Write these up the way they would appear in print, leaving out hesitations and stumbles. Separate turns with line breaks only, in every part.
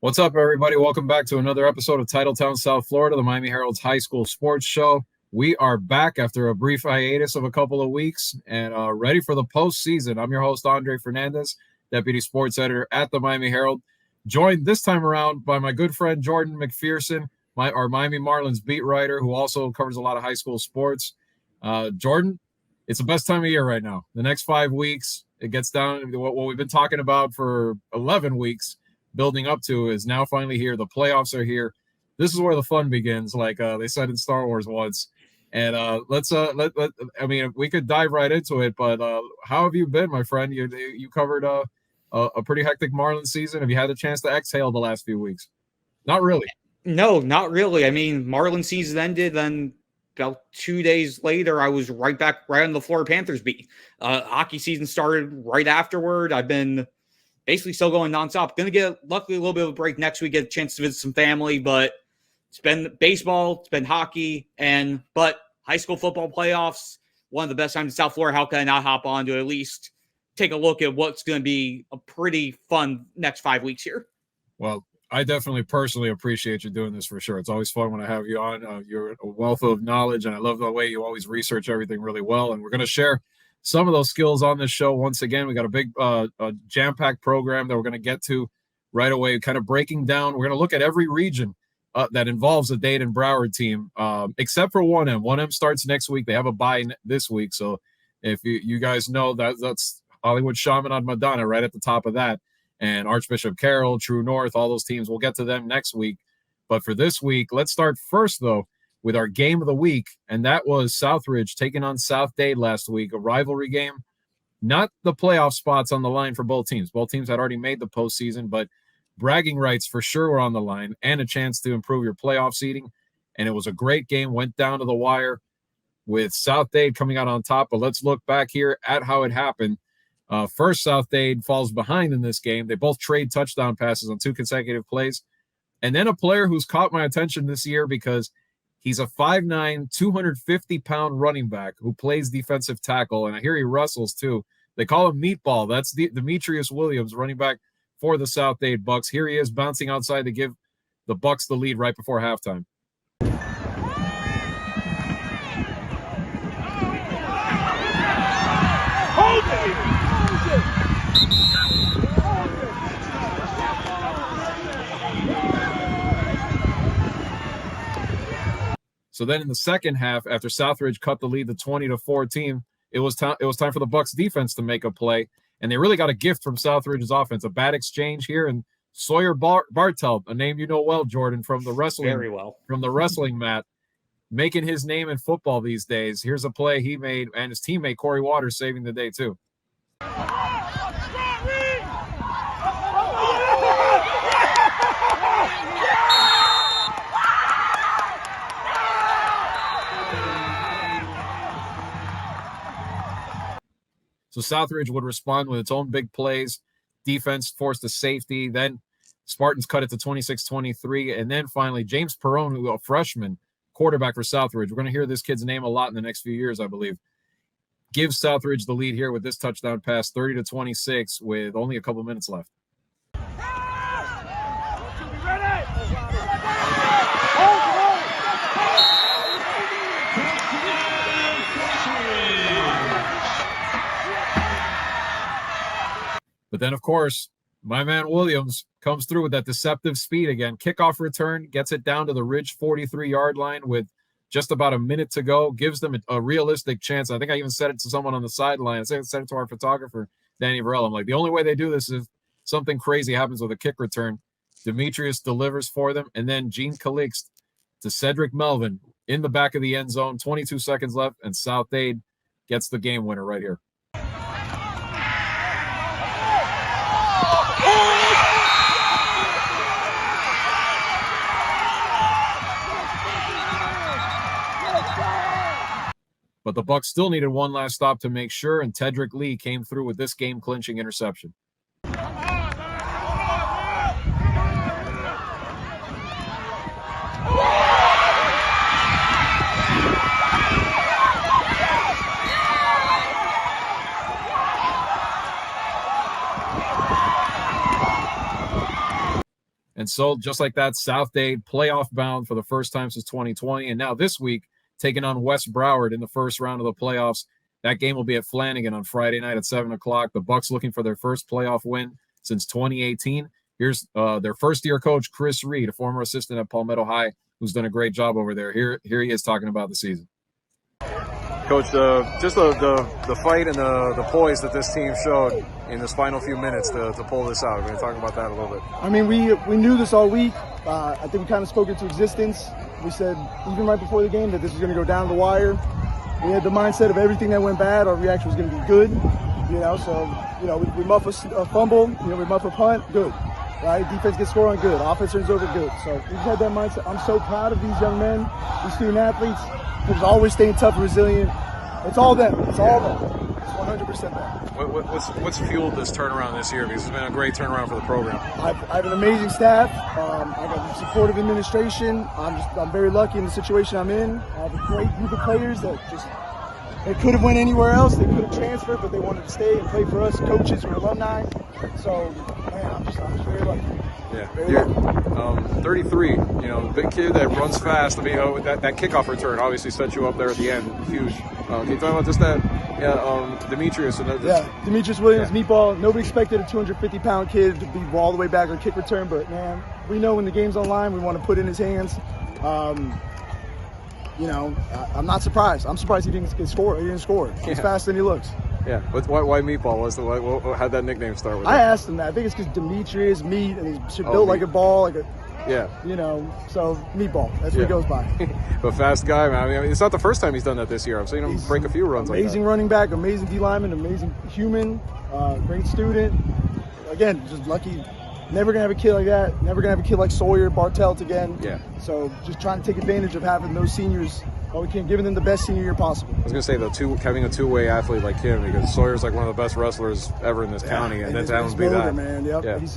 What's up, everybody? Welcome back to another episode of Titletown South Florida, the Miami Herald's high school sports show. We are back after a brief hiatus of a couple of weeks and ready for the postseason. I'm your host, Andre Fernandez, Deputy Sports Editor at the Miami Herald, joined this time around by my good friend Jordan McPherson, our Miami Marlins beat writer, who also covers a lot of high school sports. Jordan, it's the best time of year right now. The next 5 weeks, it gets down to what we've been talking about for 11 weeks. Building up to is now finally here. The playoffs are here. This is where the fun begins, like they said in Star Wars once. And we could dive right into it. But how have you been, my friend? You covered a pretty hectic Marlins season. Have you had a chance to exhale the last few weeks? Not really.
No, not really. I mean, Marlins season ended, then about 2 days later, I was right on the Florida Panthers beat. Hockey season started right afterward. I've been basically still going nonstop. Going to get, luckily, a little bit of a break next week, get a chance to visit some family, but it's been baseball, it's been hockey, but high school football playoffs, one of the best times in South Florida. How can I not hop on to at least take a look at what's going to be a pretty fun next 5 weeks here?
Well, I definitely personally appreciate you doing this for sure. It's always fun when I have you on. You're a wealth of knowledge, and I love the way you always research everything really well, and we're going to share some of those skills on this show. Once again, we got a big jam-packed program that we're going to get to right away, kind of breaking down. We're going to look at every region that involves a Dade and Broward team, except for 1M. 1M starts next week. They have a bye this week. So if you guys know, that's Hollywood Chaminade Madonna right at the top of that. And Archbishop Carroll, True North, all those teams. We'll get to them next week. But for this week, let's start first, though, with our game of the week, and that was Southridge taking on South Dade last week, a rivalry game. Not the playoff spots on the line for both teams. Both teams had already made the postseason, but bragging rights for sure were on the line and a chance to improve your playoff seeding. And it was a great game, went down to the wire with South Dade coming out on top. But let's look back here at how it happened. First, South Dade falls behind in this game. They both trade touchdown passes on 2 consecutive plays. And then a player who's caught my attention this year because he's a 5'9", 250-pound running back who plays defensive tackle, and I hear he wrestles too. They call him Meatball. That's Demetrius Williams, running back for the South Dade Bucks. Here he is bouncing outside to give the Bucks the lead right before halftime.
Hold it!
So then in the second half, after Southridge cut the lead to 20-14, it was time for the Bucks defense to make a play, and they really got a gift from Southridge's offense. A bad exchange here, and Sawyer Bartelt, a name you know well, Jordan, from the wrestling mat, making his name in football these days. Here's a play he made, and his teammate Corey Waters saving the day too. So Southridge would respond with its own big plays. Defense forced a safety. Then Spartans cut it to 26-23. And then finally, James Perrone, who a freshman quarterback for Southridge. We're going to hear this kid's name a lot in the next few years, I believe. Gives Southridge the lead here with this touchdown pass, 30-26, with only a couple minutes left. But then, of course, my man Williams comes through with that deceptive speed again. Kickoff return, gets it down to the Ridge 43-yard line with just about a minute to go, gives them a realistic chance. I think I even said it to someone on the sideline. I said it to our photographer, Danny Varela. I'm like, the only way they do this is something crazy happens with a kick return. Demetrius delivers for them, and then Gene Calixte to Cedric Melvin in the back of the end zone. 22 seconds left, and South Dade gets the game winner right here. But the Bucks still needed one last stop to make sure, and Tedrick Lee came through with this game-clinching interception. And so just like that, South Dade playoff bound for the first time since 2020. And now this week, taking on West Broward in the first round of the playoffs. That game will be at Flanagan on Friday night at 7 o'clock. The Bucks looking for their first playoff win since 2018. Here's their first-year coach, Chris Reed, a former assistant at Palmetto High, who's done a great job over there. Here he is talking about the season.
Coach, just the fight and the poise that this team showed in this final few minutes to pull this out. We're going to talk about that a little bit.
I mean, we knew this all week. I think we kind of spoke into existence. We said, even right before the game, that this was going to go down the wire. We had the mindset of everything that went bad, our reaction was going to be good. We muff a fumble, we muff a punt, good. Right? Defense gets scored on, good. Offense turns over, good. So we just had that mindset. I'm so proud of these young men, these student athletes. They're always staying tough and resilient. It's all them. It's all them. It's 100% them.
What's fueled this turnaround this year? Because it's been a great turnaround for the program.
I have an amazing staff. I got a supportive administration. I'm very lucky in the situation I'm in. I have a great group of players that they could have went anywhere else. They could have transferred, but they wanted to stay and play for us, coaches who are alumni. So, man, I'm just very lucky.
Yeah, you're 33. Big kid that runs fast. I mean, that kickoff return obviously set you up there at the end. Huge. Can you talk about just that? Yeah, Demetrius.
Demetrius Williams, meatball. Nobody expected a 250-pound kid to be all the way back on kick return, but man, we know when the game's on line, we want to put it in his hands. I'm not surprised. I'm surprised he didn't score. He didn't score. He's faster than he looks.
Yeah, but why meatball? How'd that nickname start with?
I asked him that. I think it's because Demetrius meat, and he's built like a ball, so meatball. That's what he goes by.
But fast guy, man. I mean, it's not the first time he's done that this year. I've seen him break a few runs.
Amazing running back, amazing D lineman, amazing human, great student. Again, just lucky. Never gonna have a kid like that. Never gonna have a kid like Sawyer, Bartelt again.
Yeah.
So just trying to take advantage of having those seniors. We can giving them the best senior year possible.
I was gonna say having a two-way athlete like him, because Sawyer's like one of the best wrestlers ever in this county, and then to have him be that.
Man, yep. Yeah. It's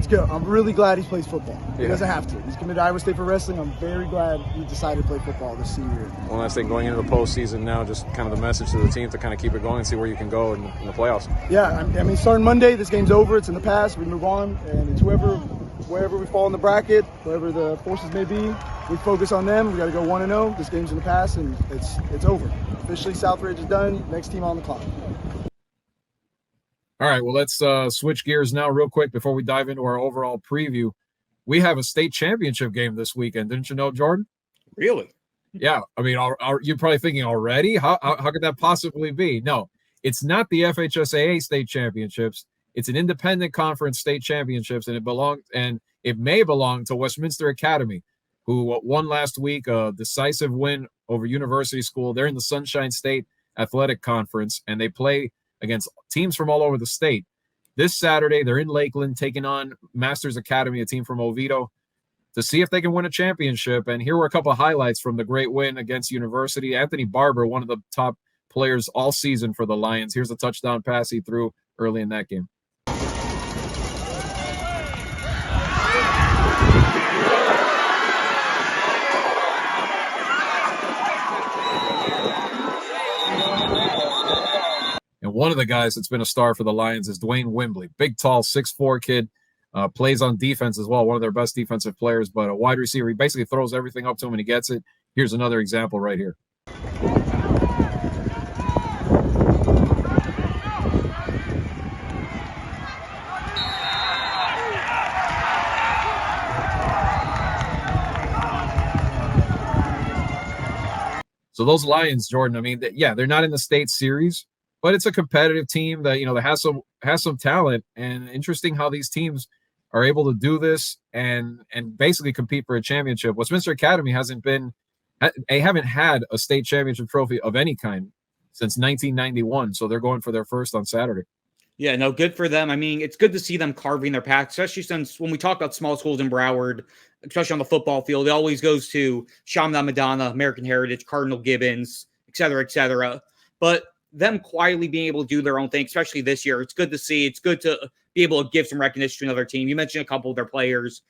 good. I'm really glad he plays football. He doesn't have to. He's committed to Iowa State for wrestling. I'm very glad he decided to play football this senior year.
One last thing, going into the postseason now, just kind of the message to the team to kind of keep it going and see where you can go in the playoffs.
Yeah, I mean, starting Monday, this game's over. It's in the past. We move on, and it's wherever we fall in the bracket, wherever the forces may be, we focus on them. We got to go 1-0. This game's in the past, and it's over. Officially, Southridge is done. Next team on the clock.
All right, well, let's switch gears now real quick before we dive into our overall preview. We have a state championship game this weekend. Didn't you know, Jordan?
Really?
Yeah. I mean, you're probably thinking already? How could that possibly be? No, it's not the FHSAA state championships. It's an independent conference state championships, and it may belong to Westminster Academy, who won last week a decisive win over University School. They're in the Sunshine State Athletic Conference, and they play against teams from all over the state. This Saturday, they're in Lakeland taking on Masters Academy, a team from Oviedo, to see if they can win a championship. And here were a couple of highlights from the great win against University. Anthony Barber, one of the top players all season for the Lions. Here's a touchdown pass he threw early in that game. And one of the guys that's been a star for the Lions is Dwayne Wimbley. Big, tall, 6'4" kid, plays on defense as well. One of their best defensive players, but a wide receiver. He basically throws everything up to him and he gets it. Here's another example right here. So those Lions, Jordan, I mean, they're not in the state series, but it's a competitive team that, that has some talent. And interesting how these teams are able to do this and basically compete for a championship. Westminster Academy they haven't had a state championship trophy of any kind since 1991. So they're going for their first on Saturday.
Yeah, no, good for them. I mean, it's good to see them carving their path, especially since when we talk about small schools in Broward, especially on the football field, it always goes to Shamda Madonna, American Heritage, Cardinal Gibbons, et cetera, et cetera. But them quietly being able to do their own thing, especially this year, it's good to see. It's good to be able to give some recognition to another team. You mentioned a couple of their players.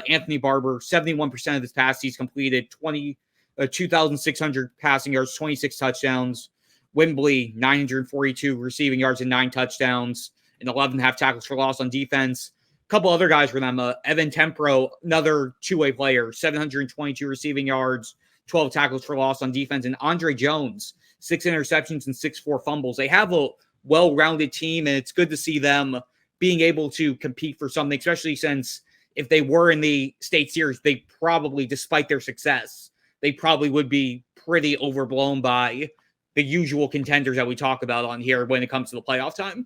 Anthony Barber, 71% of his passes he's completed, 2,600 passing yards, 26 touchdowns. Wimbley, 942 receiving yards and 9 touchdowns and 11.5 tackles for loss on defense. couple other guys for them. Evan Tempro, another two-way player, 722 receiving yards, 12 tackles for loss on defense. And Andre Jones, 6 interceptions and 6 fumbles. They have a well-rounded team, and it's good to see them being able to compete for something, especially since if they were in the state series, they probably, despite their success, they probably would be pretty overblown by the usual contenders that we talk about on here when it comes to the playoff time.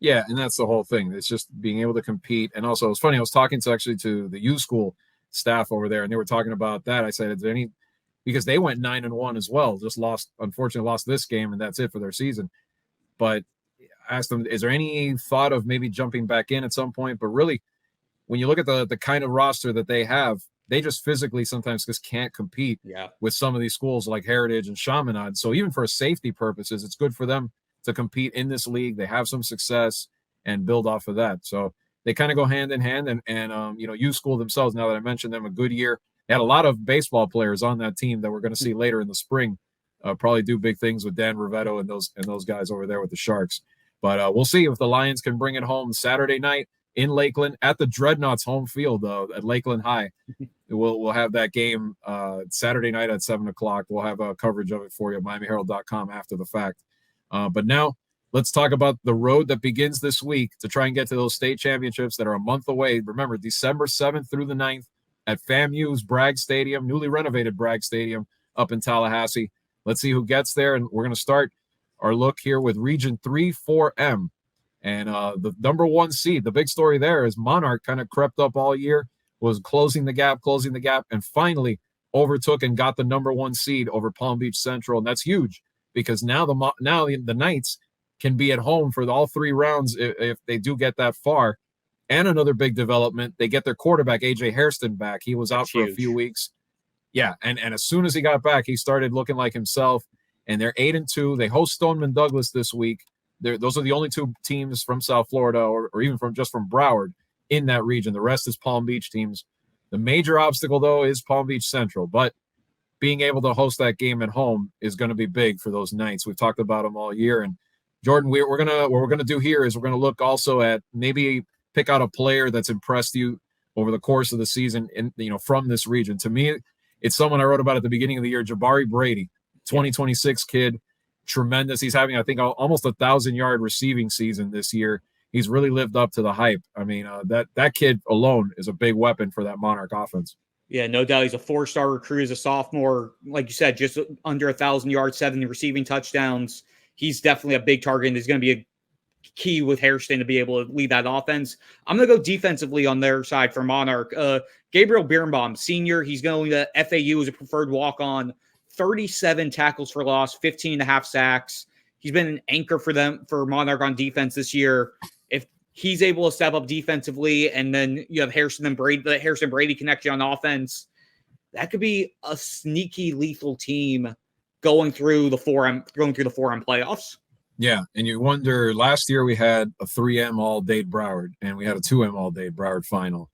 Yeah, and that's the whole thing. It's just being able to compete. And also, it's funny, I was talking to the U School staff over there, and they were talking about that. I said, is there any, because they went 9-1 as well, just unfortunately lost this game, and that's it for their season. But I asked them, is there any thought of maybe jumping back in at some point? But really, when you look at the kind of roster that they have, they just physically sometimes just can't compete with some of these schools like Heritage and Chaminade. So even for safety purposes, it's good for them to compete in this league. They have some success and build off of that. So they kind of go hand in hand. And U School themselves, now that I mentioned them, a good year. They had a lot of baseball players on that team that we're going to see later in the spring. Probably do big things with Dan Rivetto and those guys over there with the Sharks. But we'll see if the Lions can bring it home Saturday night in Lakeland at the Dreadnoughts home field, though, at Lakeland High. We'll have that game Saturday night at 7:00. We'll have a coverage of it for you at MiamiHerald.com after the fact. But now let's talk about the road that begins this week to try and get to those state championships that are a month away. Remember, December 7th through the 9th at FAMU's Bragg Stadium, newly renovated Bragg Stadium up in Tallahassee. Let's see who gets there, and we're going to start our look here with Region 3-4M. And the number 1 seed, the big story there is Monarch kind of crept up all year, was closing the gap, and finally overtook and got the number 1 seed over Palm Beach Central. And that's huge because now the Knights can be at home for all 3 rounds if they do get that far. And another big development, they get their quarterback, A.J. Hairston, back. He was out for a few weeks. Yeah, and as soon as he got back, he started looking like himself. And they're 8-2. They host Stoneman Douglas this week. Those are the only 2 teams from South Florida or even from Broward in that region. The rest is Palm Beach teams. The major obstacle, though, is Palm Beach Central. But being able to host that game at home is going to be big for those Knights. We've talked about them all year. And Jordan, what we're gonna do here is we're gonna look also at maybe pick out a player that's impressed you over the course of the season, from this region. To me, it's someone I wrote about at the beginning of the year, Jabari Brady, 2026 kid. Tremendous. He's having, I think, almost 1,000-yard receiving season this year. He's really lived up to the hype. I mean, that kid alone is a big weapon for that Monarch offense.
Yeah, no doubt. He's a 4-star recruit as a sophomore. Like you said, just under 1,000 yards, 7 receiving touchdowns. He's definitely a big target, and he's going to be a key with Hairston to be able to lead that offense. I'm going to go defensively on their side for Monarch. Gabriel Birnbaum, senior. He's going to FAU as a preferred walk-on. 37 tackles for loss, 15.5 sacks. He's been an anchor for Monarch on defense this year. If he's able to step up defensively, and then you have Hairston and Brady, the Hairston-Brady connection on offense, that could be a sneaky, lethal team going through the 4M playoffs. Yeah,
and you wonder, last year we had a 3M All-Dade Broward, and we had a 2M All-Dade Broward final.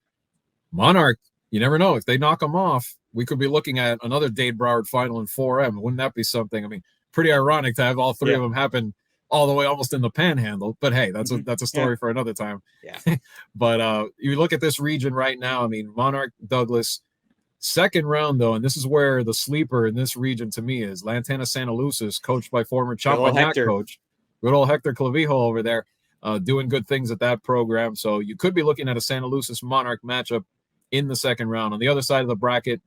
Monarch, you never know. If they knock them off, we could be looking at another Dade Broward final in 4M. Wouldn't that be something? I mean, pretty ironic to have all 3 of them happen all the way almost in the Panhandle. But hey, that's a story for another time.
Yeah.
But you look at this region right now. I mean, Monarch, Douglas, second round though, and this is where the sleeper in this region to me is Lantana Santa Lucis, coached by former Champagnat coach, good old Hector Clavijo over there, doing good things at that program. So you could be looking at a Santa Lucis Monarch matchup in the second round. On the other side of the bracket,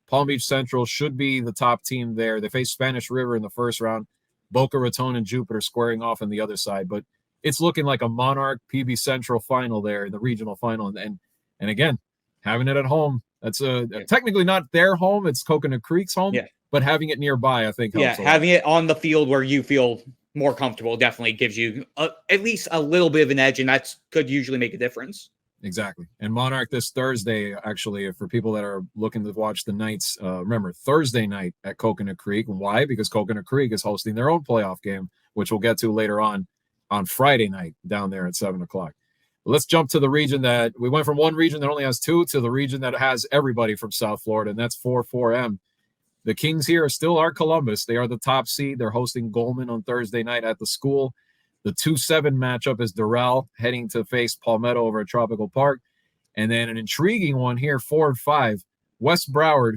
Palm Beach Central should be the top team there. They face Spanish River in the first round. Boca Raton and Jupiter squaring off on the other side. But it's looking like a Monarch PB Central final there in the regional final. And again, having it at home, that's technically not their home. It's Coconut Creek's home. Yeah. But having it nearby, I think helps.
Yeah, having it on the field where you feel more comfortable definitely gives you at least a little bit of an edge, and that could usually make a difference.
Exactly. And Monarch this Thursday, actually, for people that are looking to watch the Knights, remember, Thursday night at Coconut Creek. Why? Because Coconut Creek is hosting their own playoff game, which we'll get to later on Friday night down there at 7:00. Let's jump to the region that we went from one region that only has 2 to the region that has everybody from South Florida, and that's 4-4M. The Kings here still are Columbus. They are the top seed. They're hosting Goldman on Thursday night at the school. The 2-7 matchup is Doral heading to face Palmetto over at Tropical Park. And then an intriguing one here, 4 and 5, West Broward,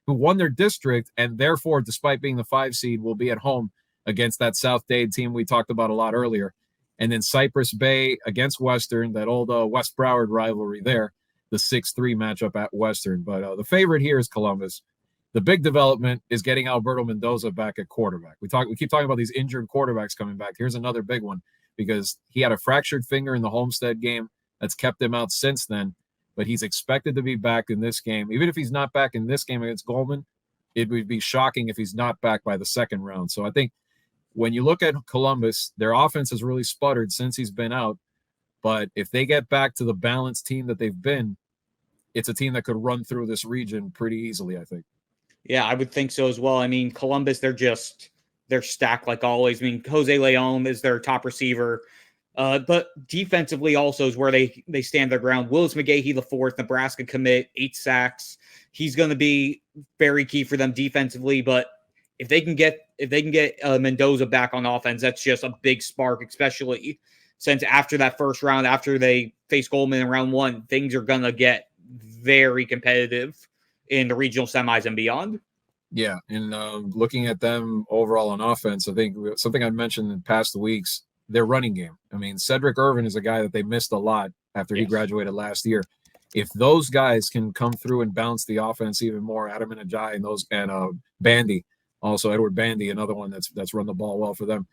who won their district, and therefore, despite being the 5 seed, will be at home against that South Dade team we talked about a lot earlier. And then Cypress Bay against Western, that old West Broward rivalry there, the 6-3 matchup at Western. But the favorite here is Columbus. The big development is getting Alberto Mendoza back at quarterback. We keep talking about these injured quarterbacks coming back. Here's another big one, because he had a fractured finger in the Homestead game that's kept him out since then. But he's expected to be back in this game. Even if he's not back in this game against Goldman, it would be shocking if he's not back by the second round. So I think when you look at Columbus, their offense has really sputtered since he's been out. But if they get back to the balanced team that they've been, it's a team that could run through this region pretty easily, I think.
Yeah, I would think so as well. I mean, Columbus, they're stacked like always. I mean, Jose Leon is their top receiver. But defensively also is where they stand their ground. Willis McGahee, the 4th, Nebraska commit, 8 sacks. He's going to be very key for them defensively. But if they can get Mendoza back on offense, that's just a big spark, especially since after that first round, after they face Goldman in round 1, things are going to get very competitive in the regional semis and beyond.
Yeah, and looking at them overall on offense, I think something I mentioned in past weeks, their running game. I mean, Cedric Irvin is a guy that they missed a lot after he graduated last year. If those guys can come through and bounce the offense even more, Adam and Ajay and Bandy, also Edward Bandy, another one that's run the ball well for them.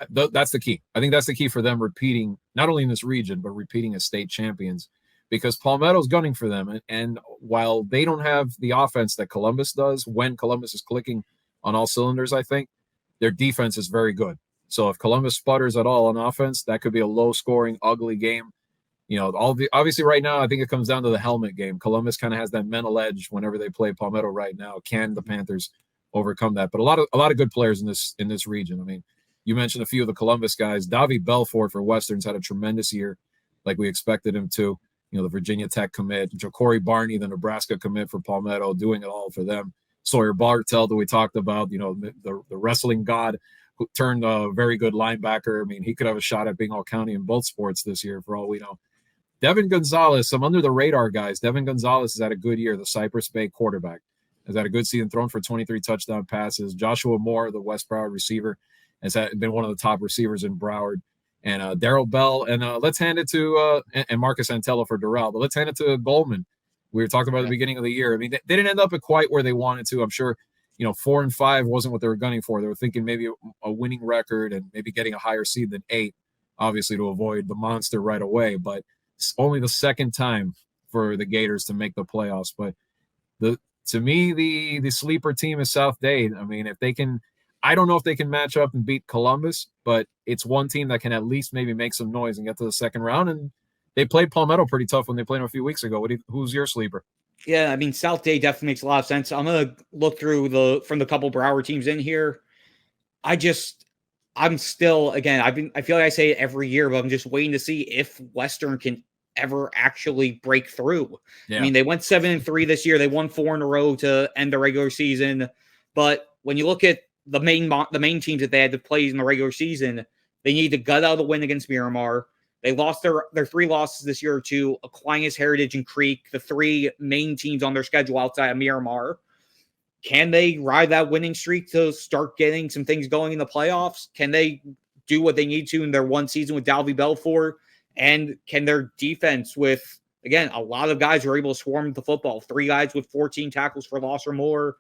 That's the key. I think that's the key for them repeating, not only in this region, but repeating as state champions, because Palmetto's gunning for them. And while they don't have the offense that Columbus does, when Columbus is clicking on all cylinders, I think their defense is very good. So if Columbus sputters at all on offense, that could be a low-scoring, ugly game. You know, obviously right now, I think it comes down to the helmet game. Columbus kind of has that mental edge whenever they play Palmetto right now. Can the Panthers overcome that? But a lot of good players in this region. I mean, you mentioned a few of the Columbus guys. Davi Belfort for Western's had a tremendous year, like we expected him to. You know, the Virginia Tech commit, Ja'Cory Barney, the Nebraska commit for Palmetto, doing it all for them. Sawyer Bartell that we talked about, you know, the wrestling god who turned a very good linebacker. I mean, he could have a shot at being all-county in both sports this year for all we know. Devin Gonzalez, some under-the-radar guys. Devin Gonzalez has had a good year, the Cypress Bay quarterback. Has had a good season, thrown for 23 touchdown passes. Joshua Moore, the West Broward receiver, has been one of the top receivers in Broward. And Darrell Bell, and let's hand it to and Marcus Antello for Doral, but let's hand it to Goldman. We were talking about at the beginning of the year. I mean, they didn't end up at quite where they wanted to. I'm sure, you know, 4 and 5 wasn't what they were gunning for. They were thinking maybe a winning record and maybe getting a higher seed than 8, obviously to avoid the monster right away. But it's only the second time for the Gators to make the playoffs. But to me, the sleeper team is South Dade. I mean, if they can. I don't know if they can match up and beat Columbus, but it's one team that can at least maybe make some noise and get to the second round. And they played Palmetto pretty tough when they played them a few weeks ago. Who's your sleeper?
Yeah, I mean, South Dade definitely makes a lot of sense. I'm going to look through from the couple Broward teams in here. I'm still, again, I feel like I say it every year, but I'm just waiting to see if Western can ever actually break through. Yeah. I mean, they went 7-3 this year. They won 4 in a row to end the regular season. But when you look at the main teams that they had to play in the regular season, they need to gut out a win against Miramar. They lost their 3 losses this year to Aquinas, Heritage, and Creek, the 3 main teams on their schedule outside of Miramar. Can they ride that winning streak to start getting some things going in the playoffs? Can they do what they need to in their one season with Dalvey Belfort? And can their defense with, again, a lot of guys who are able to swarm the football, 3 guys with 14 tackles for loss or more,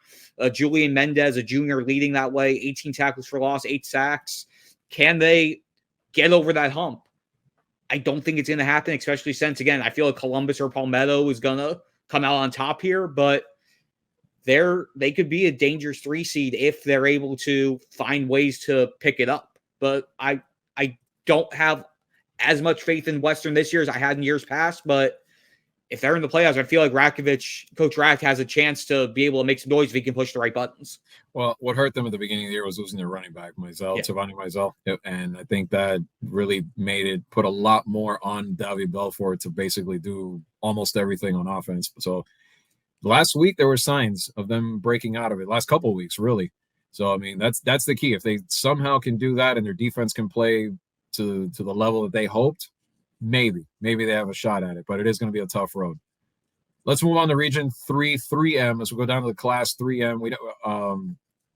Julian Mendez, a junior, leading that way, 18 tackles for loss, 8 sacks. Can they get over that hump? I don't think it's going to happen, especially since, again, I feel like Columbus or Palmetto is going to come out on top here, but they could be a dangerous 3 seed if they're able to find ways to pick it up. But I don't have as much faith in Western this year as I had in years past, but if they're in the playoffs, I feel like Coach Rack has a chance to be able to make some noise if he can push the right buttons.
Well, what hurt them at the beginning of the year was losing their running back, Tavani Mizell. And I think that really put a lot more on Davy Belfort to basically do almost everything on offense. So last week, there were signs of them breaking out of it. Last couple of weeks, really. So, I mean, that's the key. If they somehow can do that and their defense can play to the level that they hoped, maybe they have a shot at it, but it is going to be a tough road. Let's move on to Region 3, 3M, as we go down to the Class 3M.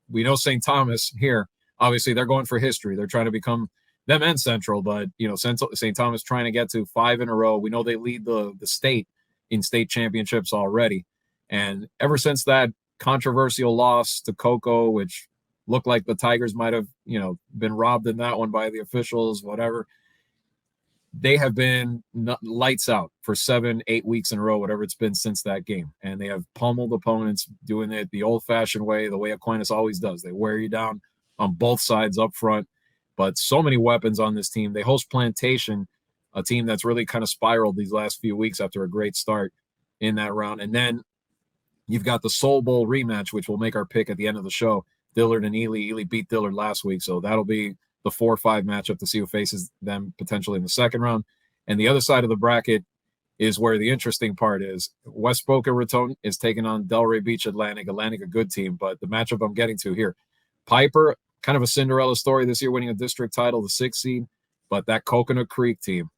We know St. Thomas here. Obviously, they're going for history. They're trying to become them and Central, but St. Thomas trying to get to 5 in a row. We know they lead the state in state championships already, and ever since that controversial loss to Cocoa, which looked like the Tigers might have been robbed in that one by the officials, whatever. They have been lights out for 7-8 weeks in a row, whatever it's been since that game. And they have pummeled opponents, doing it the old-fashioned way, the way Aquinas always does. They wear you down on both sides up front. But so many weapons on this team. They host Plantation, a team that's really kind of spiraled these last few weeks after a great start in that round. And then you've got the Soul Bowl rematch, which will make our pick at the end of the show. Dillard and Ely. Ely beat Dillard last week, so that'll be the 4-5 matchup to see who faces them potentially in the second round. And the other side of the bracket is where the interesting part is. West Boca Raton is taking on Delray Beach Atlantic. Atlantic, a good team, but the matchup I'm getting to here. Piper, kind of a Cinderella story this year, winning a district title, the 6th seed, but that Coconut Creek team,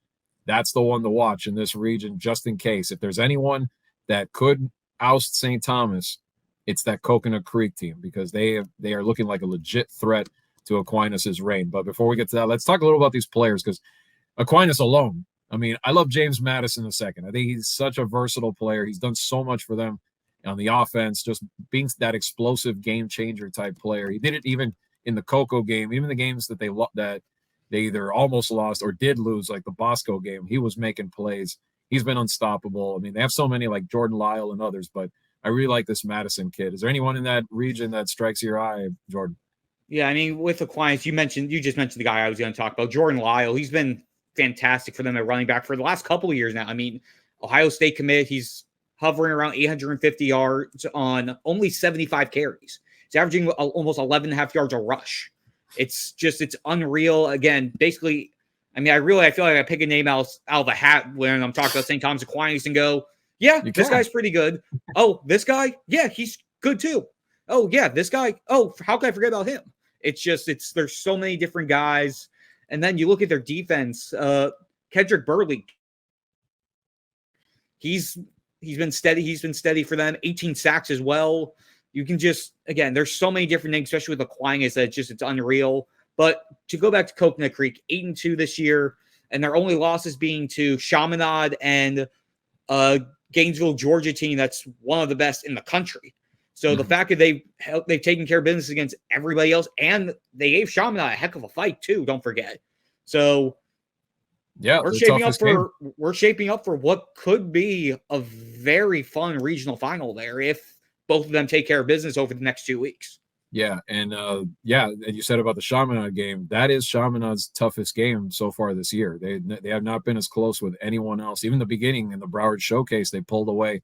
that's the one to watch in this region, just in case. If there's anyone that could oust St. Thomas, it's that Coconut Creek team, because they are looking like a legit threat to Aquinas' reign. But before we get to that, let's talk a little about these players, because Aquinas alone, I mean, I love James Madison II. I think he's such a versatile player. He's done so much for them on the offense, just being that explosive game changer type player. He did it even in the Cocoa game, even the games that they either almost lost or did lose, like the Bosco game. He was making plays. He's been unstoppable. I mean, they have so many like Jordan Lyle and others, but I really like this Madison kid. Is there anyone in that region that strikes your eye, Jordan?
Yeah, I mean, with Aquinas, you just mentioned the guy I was going to talk about, Jordan Lyle. He's been fantastic for them at running back for the last couple of years now. I mean, Ohio State commit, he's hovering around 850 yards on only 75 carries. He's averaging almost 11.5 yards a rush. It's unreal. Again, basically, I mean, I feel like I pick a name out of a hat when I'm talking about St. Thomas Aquinas and go, yeah, this guy's pretty good. Oh, this guy? Yeah, he's good too. Oh, yeah, this guy? Oh, how could I forget about him? There's so many different guys. And then you look at their defense, Kedrick Burley. He's been steady. He's been steady for them. 18 sacks as well. You can there's so many different things, especially with Aquinas, that it's unreal. But to go back to Coconut Creek, 8-2 this year, and their only losses being to Chaminade and Gainesville, Georgia team that's one of the best in the country. So the fact that they've taken care of business against everybody else, and they gave Chaminade a heck of a fight too, don't forget. So yeah, we're shaping up for what could be a very fun regional final there if both of them take care of business over the next 2 weeks. Yeah,
and and you said about the Chaminade game, that is Chaminade's toughest game so far this year. They have not been as close with anyone else. Even the beginning in the Broward Showcase, they pulled away.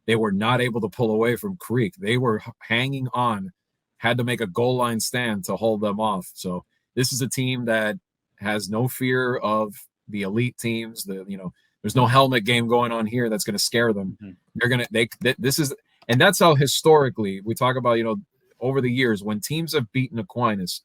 They were not able to pull away from Creek. They were hanging on, had to make a goal line stand to hold them off. So this is a team that has no fear of the elite teams. There's no helmet game going on here that's going to scare them. Mm-hmm. And that's how historically we talk about, over the years, when teams have beaten Aquinas,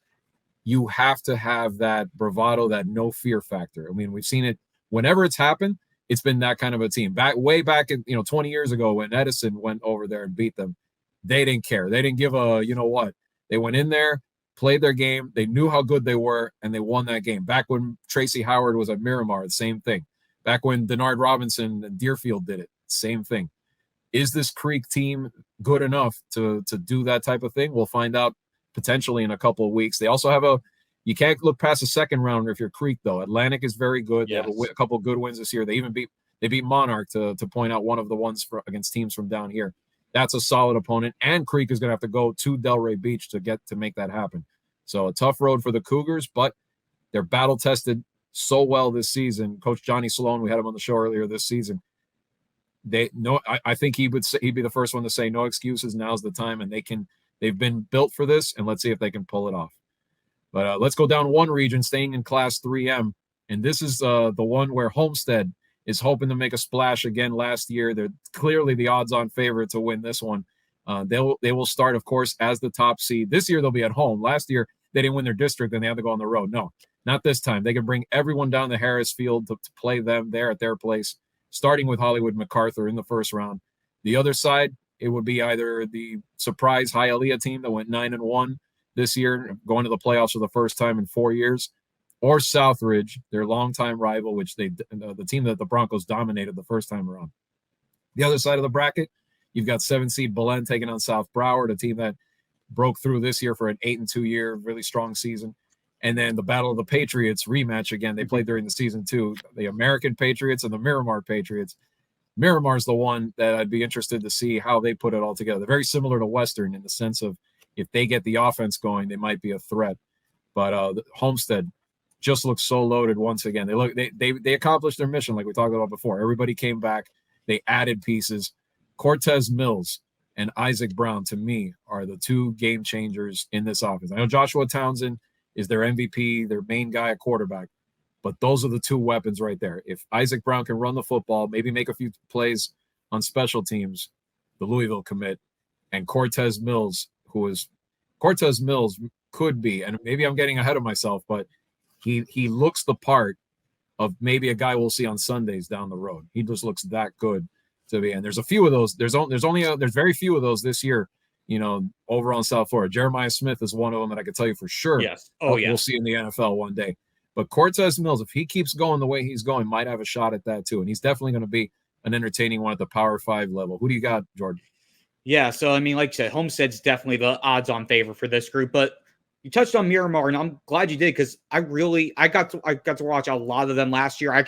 you have to have that bravado, that no fear factor. I mean, we've seen it whenever it's happened. It's been that kind of a team. Way back in 20 years ago when Edison went over there and beat them, they didn't care. They didn't give a what. They went in there, played their game. They knew how good they were, and they won that game. Back when Tracy Howard was at Miramar, the same thing. Back when Denard Robinson and Deerfield did it, same thing. Is this Creek team good enough to do that type of thing? We'll find out potentially in a couple of weeks. They also have you can't look past the second rounder if you're Creek, though. Atlantic is very good. Yes. They have a couple of good wins this year. They even beat Monarch, to point out one of the ones against teams from down here. That's a solid opponent, and Creek is going to have to go to Delray Beach to make that happen. So a tough road for the Cougars, but they're battle tested so well this season. Coach Johnny Sloan, we had him on the show earlier this season. I think he'd be the first one to say no excuses. Now's the time, and they've been built for this, and let's see if they can pull it off. But let's go down one region, staying in Class 3M, and this is the one where Homestead is hoping to make a splash again. Last year, they're clearly the odds-on favorite to win this one. They will start, of course, as the top seed. This year they'll be at home. Last year they didn't win their district and they had to go on the road. No, Not this time. They can bring everyone down to Harris Field to play them there at their place, starting with Hollywood MacArthur in the first round. The other side, it would be either the surprise Hialeah team that went 9-1 this year, going to the playoffs for the first time in 4 years, or Southridge, their longtime rival, which the team that the Broncos dominated the first time around. The other side of the bracket, you've got 7-seed Belen taking on South Broward, a team that broke through this year for an 8-2 year, really strong season. And then the Battle of the Patriots rematch again. They played during the season too. The American Patriots and the Miramar Patriots. Miramar's the one that I'd be interested to see how they put it all together. They're very similar to Western in the sense of if they get the offense going, they might be a threat. But Homestead just looks so loaded once again. They accomplished their mission like we talked about before. Everybody came back. They added pieces. Cortez Mills and Isaac Brown, to me, are the two game changers in this offense. I know Joshua Townsend is their MVP, their main guy at quarterback. But those are the two weapons right there. If Isaac Brown can run the football, maybe make a few plays on special teams, the Louisville commit, and Cortez Mills could be, and maybe I'm getting ahead of myself, but he looks the part of maybe a guy we'll see on Sundays down the road. He just looks that good to be. And there's a few of those. There's very few of those this year, over on South Florida. Jeremiah Smith is one of them that I can tell you for sure.
Yes.
We'll see in the NFL one day. But Cortez Mills, if he keeps going the way he's going, might have a shot at that too. And he's definitely going to be an entertaining one at the Power 5 level. Who do you got, Jordan?
Yeah, so I mean, like you said, Homestead's definitely the odds-on favorite for this group. But you touched on Miramar, and I'm glad you did because I got to watch a lot of them last year. I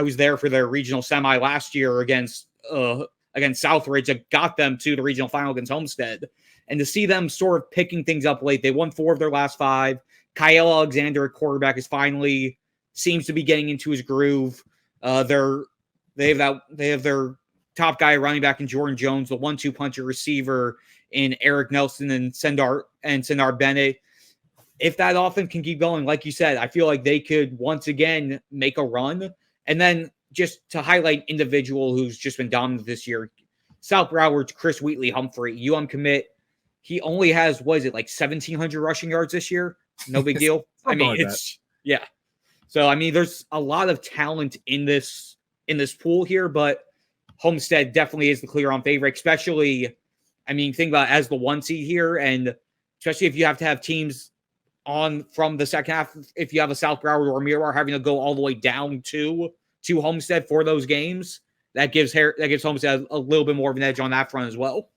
was there for their regional semi last year against Southridge that got them to the regional final against Homestead. And to see them sort of picking things up late, they won 4 of their last 5. Kyle Alexander at quarterback seems to be getting into his groove. They have their top guy running back in Jordan Jones, the 1-2 puncher receiver in Eric Nelson and Sendar Bennett. If that offense can keep going, like you said, I feel like they could once again make a run. And then just to highlight individual who's just been dominant this year, South Broward's Chris Wheatley Humphrey, UM commit. He only has, 1,700 rushing yards this year? No big deal. I mean, yeah. So, I mean, there's a lot of talent in this pool here, but Homestead definitely is the clear-on favorite, especially, I mean, think about it as the 1 seed here, and especially if you have to have teams on from the second half, if you have a South Broward or Miramar having to go all the way down to Homestead for those games, that gives Homestead a little bit more of an edge on that front as well.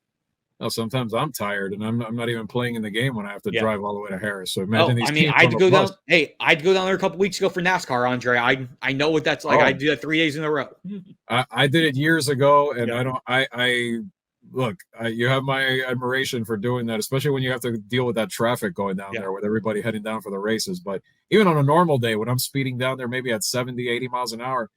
Well, sometimes I'm tired and I'm not even playing in the game when I have to drive all the way to Harris. So imagine these teams.
I'd go down there a couple weeks ago for NASCAR, Andre. I know what that's like. I do that 3 days in a row.
I did it years ago, and you have my admiration for doing that, especially when you have to deal with that traffic going down there with everybody heading down for the races. But even on a normal day, when I'm speeding down there, maybe at 70, 80 miles an hour,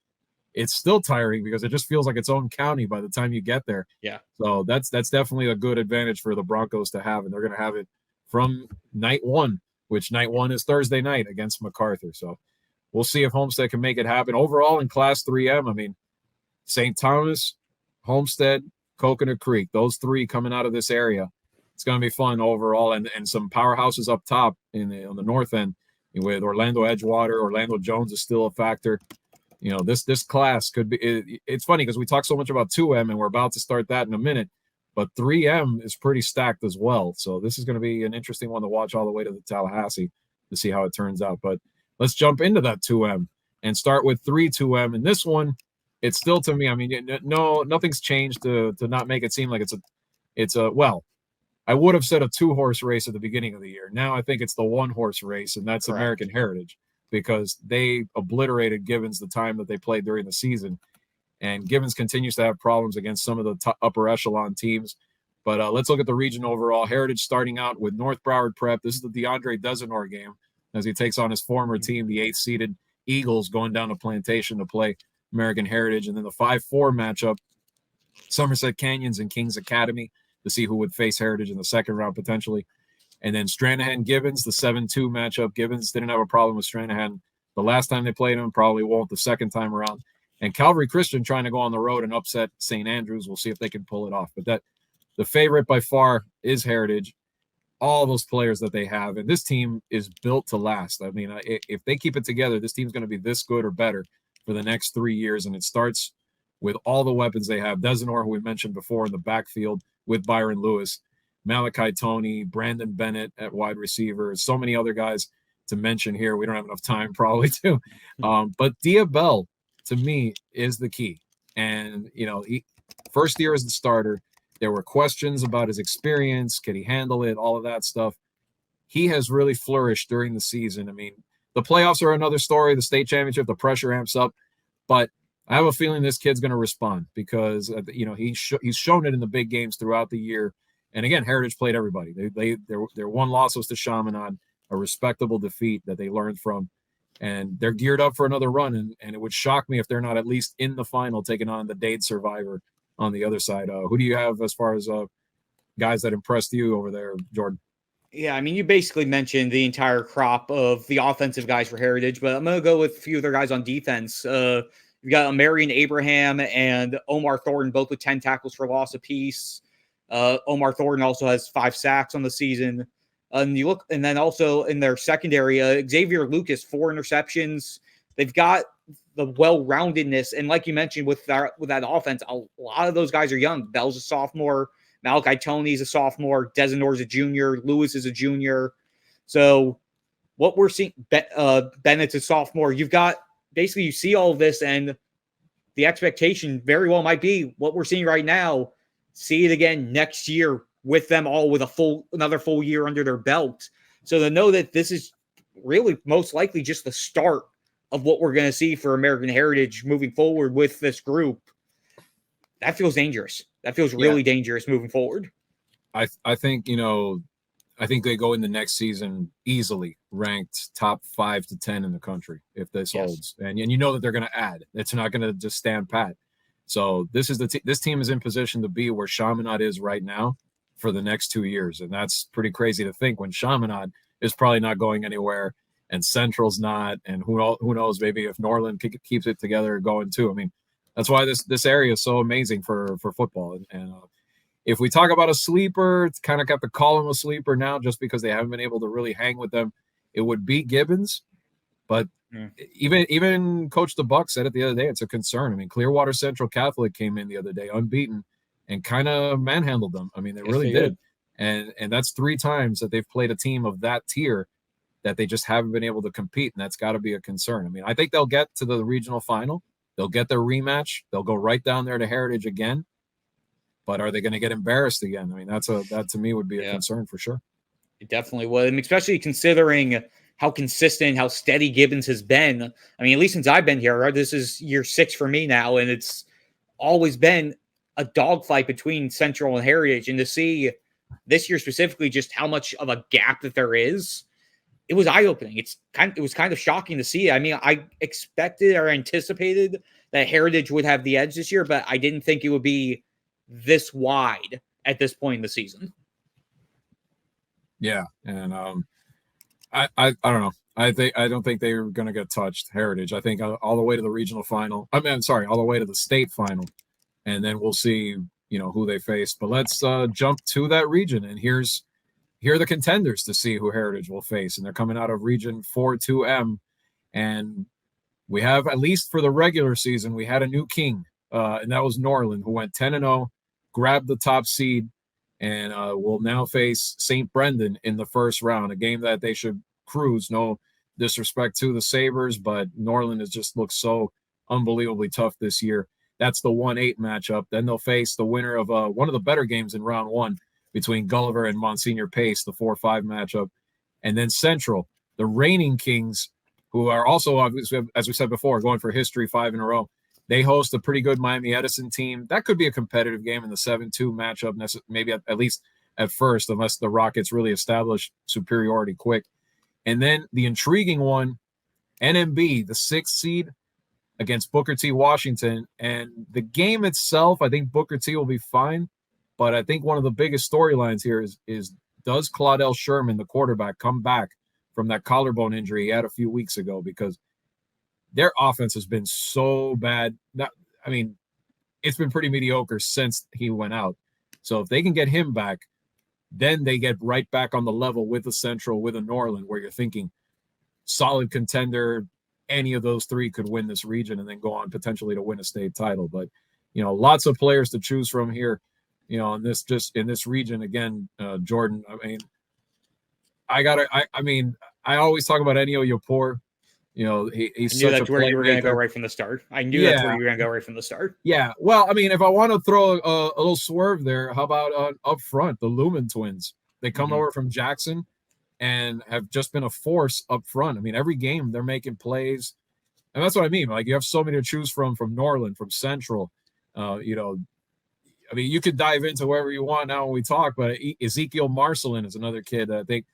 it's still tiring because it just feels like its own county by the time you get there. Yeah. So that's definitely a good advantage for the Broncos to have, and they're going to have it from night 1, which night 1 is Thursday night against MacArthur. So we'll see if Homestead can make it happen. Overall in Class 3M, I mean, St. Thomas, Homestead, Coconut Creek, those 3 coming out of this area. It's going to be fun overall, and some powerhouses up top on the north end with Orlando Edgewater. Orlando Jones is still a factor. This class could be. It's funny because we talk so much about 2M, and we're about to start that in a minute, but 3M is pretty stacked as well. So this is going to be an interesting one to watch all the way to the Tallahassee to see how it turns out. But let's jump into that 2M and start with 3-2M. And this one, it's still, to me, I mean, nothing's changed to not make it seem like it's a I would have said a 2-horse race at the beginning of the year. Now I think it's the 1-horse race, and that's correct. American Heritage, because they obliterated Gibbons the time that they played during the season. And Gibbons continues to have problems against some of the upper echelon teams. But let's look at the region overall. Heritage starting out with North Broward Prep. This is the DeAndre Desenor game as he takes on his former team, the 8th-seeded Eagles, going down to Plantation to play American Heritage. And then the 5-4 matchup, Somerset Canyons and Kings Academy, to see who would face Heritage in the second round potentially. And then Stranahan-Gibbons, the 7-2 matchup. Gibbons didn't have a problem with Stranahan the last time they played him, probably won't the second time around. And Calvary Christian trying to go on the road and upset St. Andrews. We'll see if they can pull it off. But the favorite by far is Heritage. all those players that they have. And this team is built to last. I mean, if they keep it together, this team's going to be this good or better for the next 3 years. And it starts with all the weapons they have. Desenor, who we mentioned before, in the backfield with Byron Lewis, Malachi Toney, Brandon Bennett at wide receiver, so many other guys to mention here. We don't have enough time probably to. But Diabell, to me, is the key. And, first year as the starter, there were questions about his experience. Could he handle it? All of that stuff. He has really flourished during the season. I mean, the playoffs are another story. The state championship, the pressure amps up. But I have a feeling this kid's going to respond because, he's shown it in the big games throughout the year. And again, Heritage played everybody. Their one loss was to Chaminade, a respectable defeat that they learned from. And they're geared up for another run. And it would shock me if they're not at least in the final, taking on the Dade survivor on the other side. Who do you have as far as guys that impressed you over there, Jordan?
Yeah, I mean, you basically mentioned the entire crop of the offensive guys for Heritage, but I'm going to go with a few other guys on defense. You've got Marion Abraham and Omar Thornton, both with 10 tackles for loss apiece. Omar Thornton also has 5 sacks on the season. And then also in their secondary, Xavier Lucas, 4 interceptions. They've got the well-roundedness, and like you mentioned, with that offense, a lot of those guys are young. Bell's a sophomore, Malachi Toney's a sophomore, Desenor's a junior, Lewis is a junior. So what we're seeing, Bennett's a sophomore. You see all of this, and the expectation very well might be what we're seeing right now. See it again next year with them all with another full year under their belt. So to know that this is really most likely just the start of what we're going to see for American Heritage moving forward with this group, that feels dangerous. That feels really dangerous moving forward.
I think, I think they go in the next season easily ranked top 5 to 10 in the country if this holds. And that they're going to add. It's not going to just stand pat. So this is this team is in position to be where Chaminade is right now for the next 2 years. And that's pretty crazy to think when Chaminade is probably not going anywhere and Central's not. And who knows, maybe if Norland keeps it together going too. I mean, that's why this area is so amazing for football. And if we talk about a sleeper, it's kind of got to call him a sleeper now just because they haven't been able to really hang with them. It would be Gibbons. But even Coach DeBuck said it the other day, it's a concern. I mean, Clearwater Central Catholic came in the other day unbeaten and kind of manhandled them. I mean, they really did. And that's 3 times that they've played a team of that tier that they just haven't been able to compete, and that's got to be a concern. I mean, I think they'll get to the regional final. They'll get their rematch. They'll go right down there to Heritage again. But are they going to get embarrassed again? I mean, that to me would be a concern for sure.
It definitely would, and especially considering how consistent, how steady Gibbons has been. I mean, at least since I've been here, right? This is year 6 for me now, and it's always been a dogfight between Central and Heritage. And to see this year specifically just how much of a gap that there is, it was eye-opening. It was kind of shocking to see. I mean, I expected or anticipated that Heritage would have the edge this year, but I didn't think it would be this wide at this point in the season.
Yeah, and I don't know. I don't think they're going to get touched, Heritage. I think all the way to the regional final. all the way to the state final, and then we'll see, who they face. But let's jump to that region, and here are the contenders to see who Heritage will face, and they're coming out of Region 4-2M, and we have, at least for the regular season, we had a new king, and that was Norland, who went 10-0, grabbed the top seed, and will now face St. Brendan in the first round, a game that they should cruise. No disrespect to the Sabres, but Norland has just looked so unbelievably tough this year. That's the 1-8 matchup. Then they'll face the winner of one of the better games in round 1 between Gulliver and Monsignor Pace, the 4-5 matchup. And then Central, the reigning kings, who are also, obviously, as we said before, going for history 5 in a row. They host a pretty good Miami Edison team. That could be a competitive game in the 7-2 matchup, maybe at least at first, unless the Rockets really establish superiority quick. And then the intriguing one, NMB, the 6th seed against Booker T. Washington. And the game itself, I think Booker T. will be fine. But I think one of the biggest storylines here is does Claudel Sherman, the quarterback, come back from that collarbone injury he had a few weeks ago? Because their offense has been so bad. It's been pretty mediocre since he went out. So if they can get him back, then they get right back on the level with a Central, with a Norland, where you're thinking solid contender. Any of those three could win this region and then go on potentially to win a state title. But, lots of players to choose from here, in this region. Again, Jordan, I always talk about Ennio Yapor. He's
I knew
such
that's
a
where you were going to go
playmaker.
right from the start. I knew that's where you were going to go right from the start.
Yeah. Well, if I want to throw a little swerve there, how about up front, the Lumen twins? They come over from Jackson and have just been a force up front. Every game they're making plays. And that's what I mean. Like, you have so many to choose from Norland, from Central. You could dive into wherever you want now when we talk, but Ezekiel Marcelin is another kid that I think,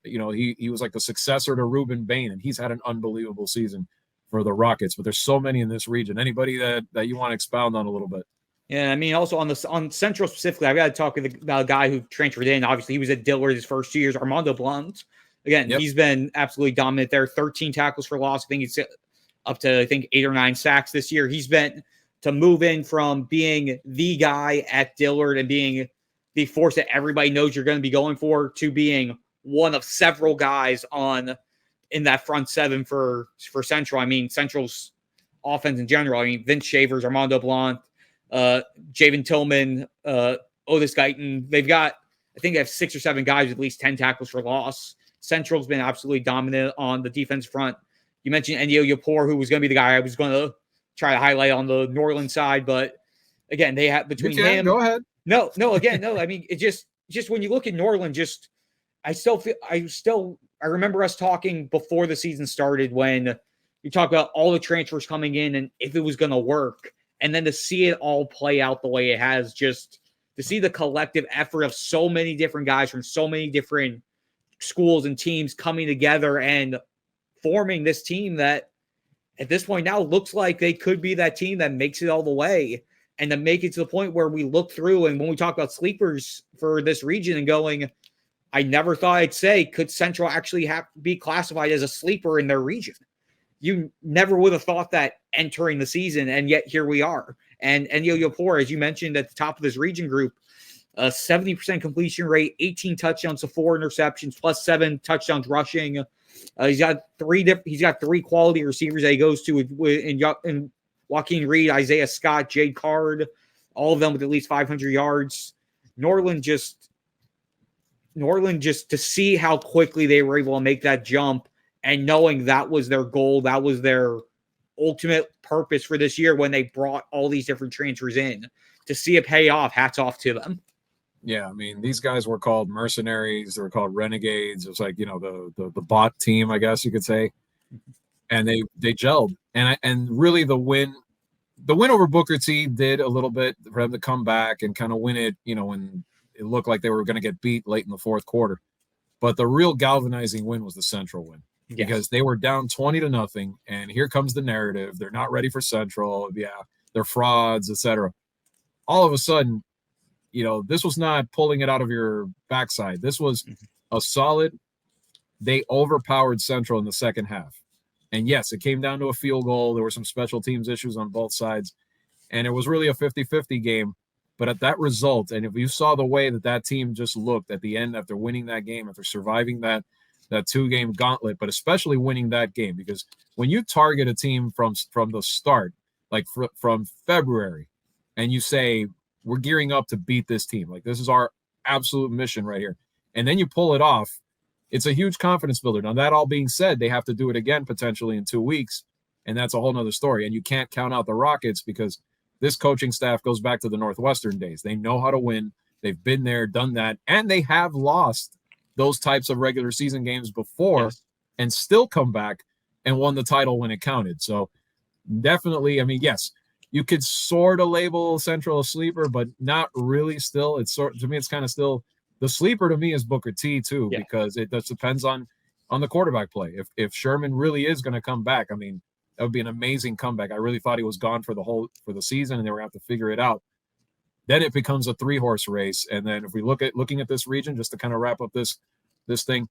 he was like the successor to Ruben Bain, and he's had an unbelievable season for the Rockets. But there's so many in this region. Anybody that you want to expound on a little bit?
Yeah, also on Central specifically, I've got to talk about a guy who transferred in. Obviously, he was at Dillard his first 2 years, Armando Blunt. Again, He's been absolutely dominant there. 13 tackles for loss. I think he's up to 8 or 9 sacks this year. He's been to move in from being the guy at Dillard and being the force that everybody knows you're going to be going for, to being one of several guys in that front seven for Central. Central's offense in general. Vince Shavers, Armando Blunt, Javen Tillman, Otis Guyton. They have 6 or 7 guys with at least 10 tackles for loss. Central's been absolutely dominant on the defense front. You mentioned Ennio Yapor, who was going to be the guy I was going to try to highlight on the Norland side, but again, they have between him.
Go ahead.
No. It just when you look at Norland, I remember us talking before the season started when you talk about all the transfers coming in and if it was going to work, and then to see it all play out the way it has, just to see the collective effort of so many different guys from so many different schools and teams coming together and forming this team that at this point now looks like they could be that team that makes it all the way, and to make it to the point where we look through and when we talk about sleepers for this region and going, I never thought I'd say, could Central actually be classified as a sleeper in their region? You never would have thought that entering the season, and yet here we are. And Ennio Yapor, as you mentioned at the top of this region group, 70% completion rate, 18 touchdowns to 4 interceptions, plus 7 touchdowns rushing. He's got 3 quality receivers that he goes to in Joaquin Reed, Isaiah Scott, Jade Card, all of them with at least 500 yards. Norland just to see how quickly they were able to make that jump, and knowing that was their goal, that was their ultimate purpose for this year when they brought all these different transfers in, to see it pay off. Hats off to them.
Yeah, these guys were called mercenaries. They were called renegades. It was like, the bot team, I guess you could say. And they gelled. And really the win over Booker T did a little bit for them to come back and kind of win it, when it looked like they were going to get beat late in the fourth quarter. But the real galvanizing win was the Central win, because they were down 20-0. And here comes the narrative. They're not ready for Central. Yeah, they're frauds, etc. All of a sudden, this was not pulling it out of your backside. This was a solid. They overpowered Central in the second half. And yes, it came down to a field goal. There were some special teams issues on both sides. And it was really a 50-50 game. But at that result, and if you saw the way that team just looked at the end after winning that game, after surviving that 2-game gauntlet, but especially winning that game, because when you target a team from the start, like from February, and you say, we're gearing up to beat this team, like this is our absolute mission right here, and then you pull it off, it's a huge confidence builder. Now, that all being said, they have to do it again potentially in 2 weeks, and that's a whole nother story. And you can't count out the Rockets, because this coaching staff goes back to the Northwestern days. They know how to win. They've been there, done that, and they have lost those types of regular season games before and still come back and won the title when it counted. So definitely, yes, you could sort of label Central a sleeper, but not really still. To me, it's kind of still the sleeper. To me is Booker T too, because it just depends on the quarterback play. If Sherman really is going to come back, that would be an amazing comeback. I really thought he was gone for the season, and they were going to have to figure it out. Then it becomes a 3-horse race. And then if we looking at this region, just to kind of wrap up this thing,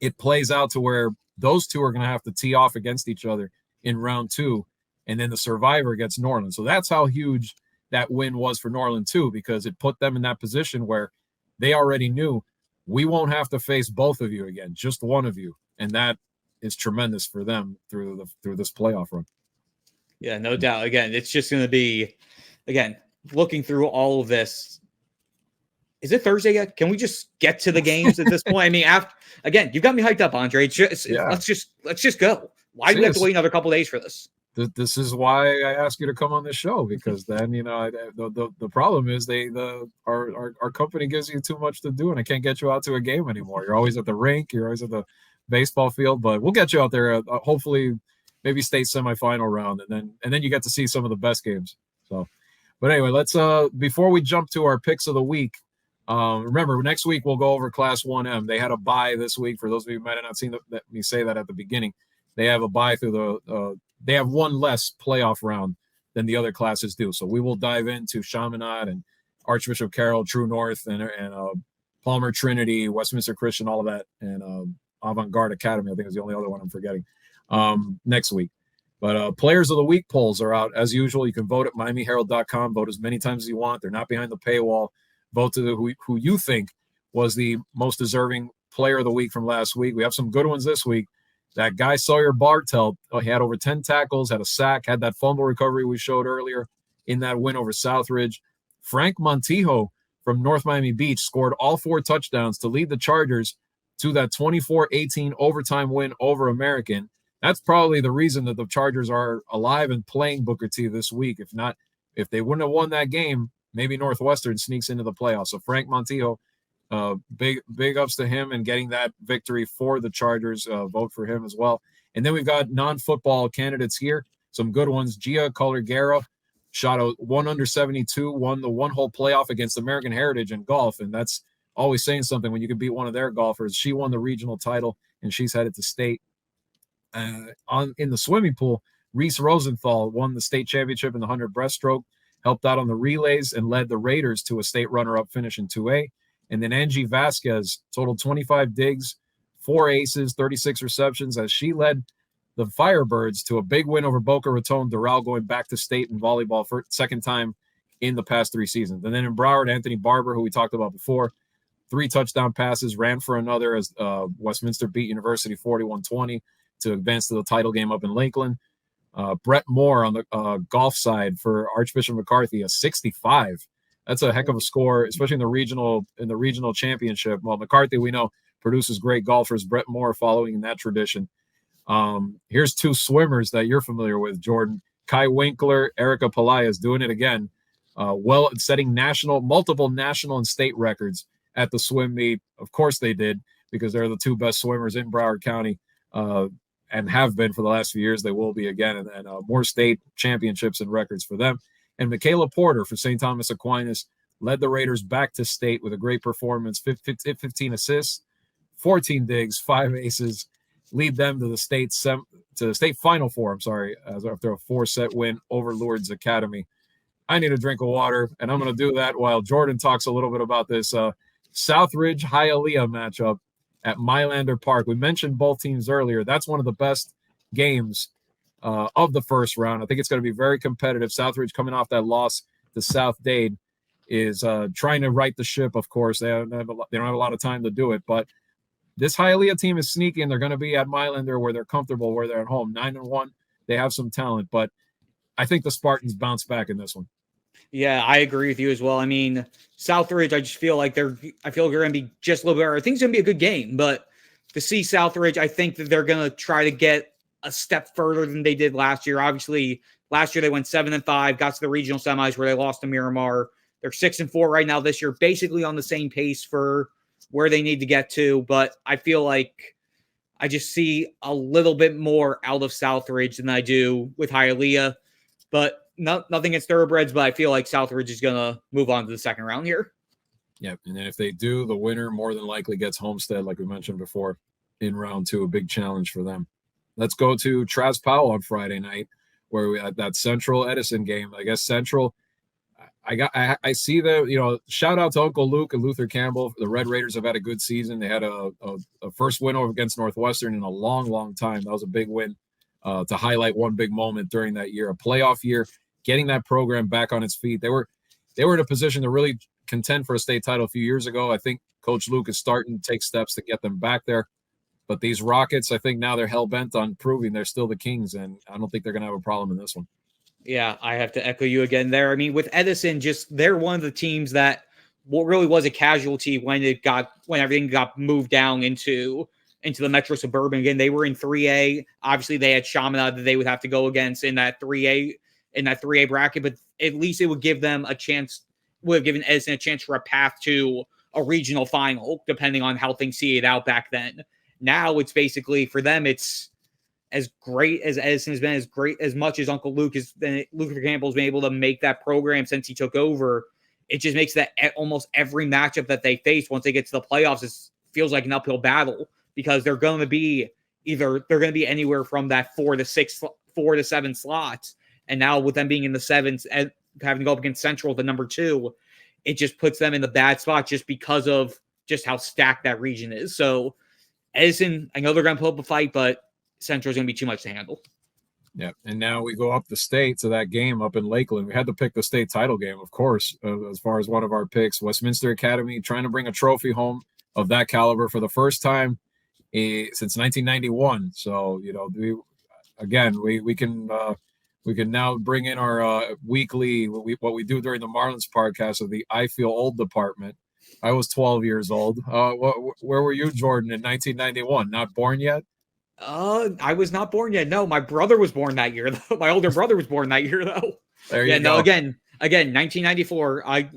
it plays out to where those two are going to have to tee off against each other in round 2. And then the survivor gets Norland. So that's how huge that win was for Norland too, because it put them in that position where they already knew we won't have to face both of you again, just one of you. And that is tremendous for them through this playoff run.
Yeah, no doubt. Again, it's just going to be, again, looking through all of this. Is it Thursday yet? Can we just get to the games at this point? I mean, again, you've got me hyped up, Andre. Let's just go. Why do we have to wait another couple days for this?
This is why I ask you to come on this show, because then, you know, the problem is our company gives you too much to do, and I can't get you out to a game anymore. You're always at the rink, you're always at the baseball field, but we'll get you out there. Hopefully, maybe state semifinal round, and then you get to see some of the best games. So, but anyway, let's before we jump to our picks of the week. Remember, next week we'll go over Class 1M. They had a bye this week. For those of you who might have not seen me say that at the beginning, they have a bye through they have one less playoff round than the other classes do. So we will dive into Chaminade and Archbishop Carroll, True North, and Palmer Trinity, Westminster Christian, all of that, and Avant-Garde Academy, I think is the only other one I'm forgetting, next week. But Players of the Week polls are out. As usual, you can vote at MiamiHerald.com. Vote as many times as you want. They're not behind the paywall. Vote to who you think was the most deserving player of the week from last week. We have some good ones this week. That guy Sawyer Bartelt, he had over 10 tackles, had a sack, had that fumble recovery we showed earlier in that win over Southridge. Frank Montijo from North Miami Beach scored all 4 touchdowns to lead the Chargers to that 24-18 overtime win over American. That's probably the reason that the Chargers are alive and playing Booker T this week. If they wouldn't have won that game, maybe Northwestern sneaks into the playoffs. So Frank Montijo, big ups to him and getting that victory for the Chargers. Vote for him as well. And then we've got non-football candidates here. Some good ones. Gia Color-Guerra shot a 1 under 72, won the one-hole playoff against American Heritage in golf. And that's always saying something when you can beat one of their golfers. She won the regional title, and she's headed to state. In the swimming pool, Reese Rosenthal won the state championship in the 100 breaststroke, helped out on the relays, and led the Raiders to a state runner-up finish in 2A. And then Angie Vasquez totaled 25 digs, 4 aces, 36 receptions, as she led the Firebirds to a big win over Boca Raton. Doral going back to state in volleyball for second time in the past 3 seasons. And then in Broward, Anthony Barber, who we talked about before, 3 touchdown passes, ran for another as Westminster beat University 41-20 to advance to the title game up in Lakeland. Brett Moore on the golf side for Archbishop McCarthy, a 65. That's a heck of a score, especially in the regional championship. Well, McCarthy, we know, produces great golfers. Brett Moore following in that tradition. Here's 2 swimmers that you're familiar with, Jordan. Kai Winkler, Erica Pelaez doing it again. Setting multiple national and state records at the swim meet. Of course they did, because they're the 2 best swimmers in Broward County. And have been for the last few years. They will be again, and more state championships and records for them. And Michaela Porter for St. Thomas Aquinas led the Raiders back to state with a great performance, 15 assists, 14 digs, 5 aces, lead them to the state Final Four, after a 4-set win over Lourdes Academy. I need a drink of water, and I'm going to do that while Jordan talks a little bit about this Southridge Hialeah matchup at Mylander Park. We mentioned both teams earlier. That's one of the best games of the first round. I think it's going to be very competitive. Southridge, coming off that loss to South Dade, is trying to right the ship, of course. They don't have a lot of time to do it, but this Hialeah team is sneaky, and they're going to be at Mylander where they're comfortable, where they're at home. 9-1. They have some talent, but I think the Spartans bounce back in this one.
Yeah, I agree with you as well. I mean, Southridge, I just feel like they're going to be just a little bit better. I think it's going to be a good game, but to see Southridge, I think that they're going to try to get a step further than they did last year. Obviously, last year they went 7-5, got to the regional semis where they lost to Miramar. They're 6-4 right now this year, basically on the same pace for where they need to get to. But I feel like I just see a little bit more out of Southridge than I do with Hialeah. But nothing against Thoroughbreds, but I feel like Southridge is going to move on to the second round here.
Yep, and then if they do, the winner more than likely gets Homestead, like we mentioned before, in round 2, a big challenge for them. Let's go to Travis Powell on Friday night, where we had that Central Edison game. I guess Central, I see that, shout out to Uncle Luke and Luther Campbell. The Red Raiders have had a good season. They had a first win over against Northwestern in a long, long time. That was a big win to highlight one big moment during that year, a playoff year, getting that program back on its feet. They were in a position to really contend for a state title a few years ago. I think Coach Luke is starting to take steps to get them back there. But these Rockets, I think now they're hell-bent on proving they're still the Kings, and I don't think they're going to have a problem in this one.
Yeah, I have to echo you again there. I mean, with Edison, they're one of the teams that what really was a casualty when everything got moved down into the Metro Suburban. Again, they were in 3A. Obviously, they had Chaminade that they would have to go against in that 3A bracket, but at least it would give them a chance, would have given Edison a chance for a path to a regional final, depending on how things see it out back then. Now it's basically, for them, it's as great as Edison has been, as great as much as Uncle Luke has been, Luke Campbell's been able to make that program since he took over. It just makes that almost every matchup that they face once they get to the playoffs, it feels like an uphill battle, because they're going to be anywhere from that 4 to 7 slots. And now with them being in the sevens and having to go up against Central, the number 2, it just puts them in the bad spot just because of just how stacked that region is. So Edison, I know they're going to put up a fight, but Central's going to be too much to handle.
Yeah, and now we go up the state to that game up in Lakeland. We had to pick the state title game, of course, as far as one of our picks. Westminster Academy trying to bring a trophy home of that caliber for the first time since 1991. So, we can now bring in our weekly, what we do during the Marlins podcast of the I Feel Old department. I was 12 years old. Where were you, Jordan, in 1991? Not born yet?
I was not born yet. No, my brother was born that year, though. My older brother was born that year, though.
There you go.
No, again, 1994. I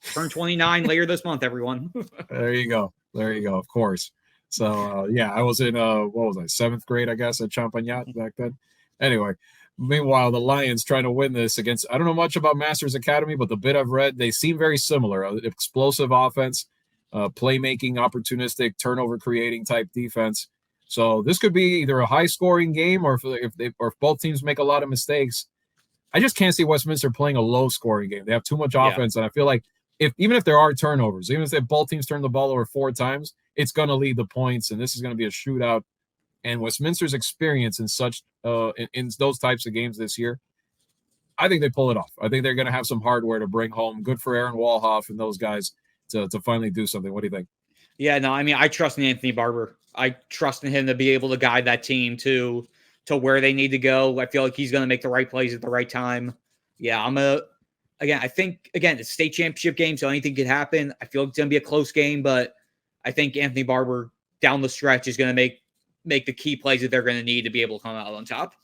turned 29 later this month, everyone.
There you go. Of course. So, I was in, 7th grade, I guess, at Champagnat back then. Anyway, meanwhile, the Lions trying to win this against, I don't know much about Masters Academy, but the bit I've read, they seem very similar. Explosive offense, playmaking, opportunistic, turnover creating type defense. So this could be either a high-scoring game, or if both teams make a lot of mistakes. I just can't see Westminster playing a low-scoring game. They have too much offense, and I feel like even if there are turnovers, even if both teams turn the ball over 4 times, it's going to lead the points, and this is going to be a shootout. And Westminster's experience in in those types of games this year, I think they pull it off. I think they're going to have some hardware to bring home. Good for Aaron Walhoff and those guys to finally do something. What do you think?
Yeah, no, I mean, I trust in Anthony Barber. I trust in him to be able to guide that team to where they need to go. I feel like he's going to make the right plays at the right time. Yeah, I think it's a state championship game, so anything could happen. I feel like it's going to be a close game, but I think Anthony Barber down the stretch is going to make the key plays that they're going to need to be able to come out on top.